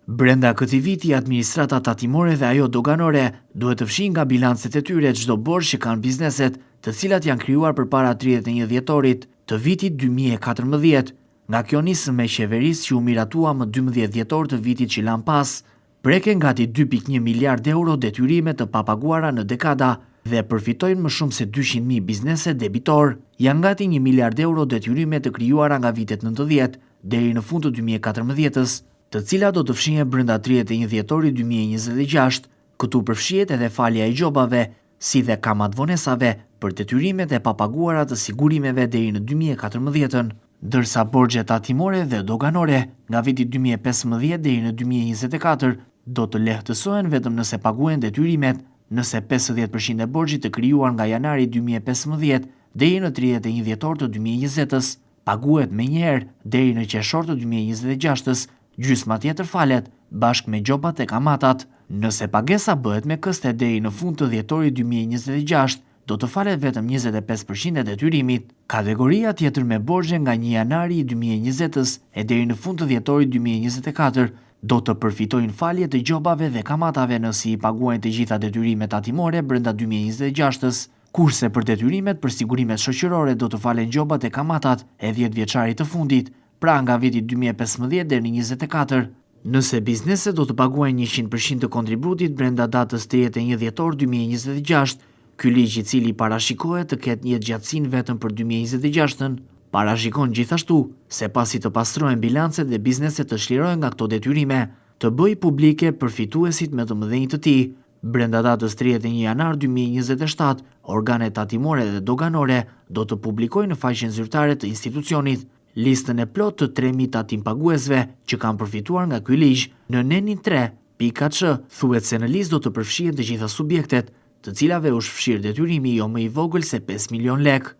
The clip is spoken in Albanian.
Brenda këtij viti, administrata tatimore dhe ajo doganore duhet të fshin nga bilancet e tyre çdo borxh që kanë bizneset, të cilat janë krijuar përpara 31 dhjetorit të vitit 2014. Nga kjo nisëm me qeverisë që u miratua më 12 dhjetor të vitit që lan pas, preken gati 2.1 miliard euro detyrime të papaguara në dekada dhe përfitojnë më shumë se 200.000 biznese debitor. Janë gati 1 miliard euro detyrime të krijuara nga vitet 90 deri në fund të 2014-s, të cilat do të fshihen brenda 31 dhjetorit 2026. Këtu përfshihet edhe falja e gjobave, si dhe kamat vonesave për detyrimet e papaguara të sigurimeve deri në 2014, ndërsa borxhet tatimore dhe doganore nga viti 2015 deri në 2024 do të lehtësohen vetëm nëse paguhen detyrimet, nëse 50% e borxhit të krijuar nga janari 2015 deri në 31 dhjetor të 2020-s paguhet menjëherë deri në qershor të 2026-s, gjysma tjetër falet bashkë me gjobat e kamatat. Nëse pagesa bëhet me këste deri në fund të dhjetorit 2026, do të falet vetëm 25% e detyrimit. Kategoria tjetër me borxhe nga 1 janari i 2020-s e deri në fund të dhjetorit 2024 do të përfitojnë falje të gjobave dhe kamatave nëse i paguajnë të gjitha detyrimet tatimore brenda 2026-s, kurse për detyrimet për sigurimet shoqërore do të falen gjobat e kamatat e 10 vjeçarit të fundit, pra nga viti 2015 deri në 24. Nëse bizneset do të paguajnë 100% të kontributit brenda datës 31 dhjetor 2026, ky ligj i cili parashikohet të ketë një gjatësinë vetëm për 2026-ën, parashikon gjithashtu se pasi të pastrohen bilancet dhe bizneset të çlirohen nga këto detyrime, të bëjë publike përfituesit më të mëdhenj të tij. Brenda datës 31 janar 2027, organet tatimore dhe doganore do të publikojnë në faqen zyrtare të institucionit listën e plotë të 3.000 tatim paguesve që kanë përfituar nga ky ligj. Në nenin 3.ç thuhet se në listë do të përfshihen të gjitha subjektet, të cilave u shfshir detyrimi jo më i vogël se 5 milion lek.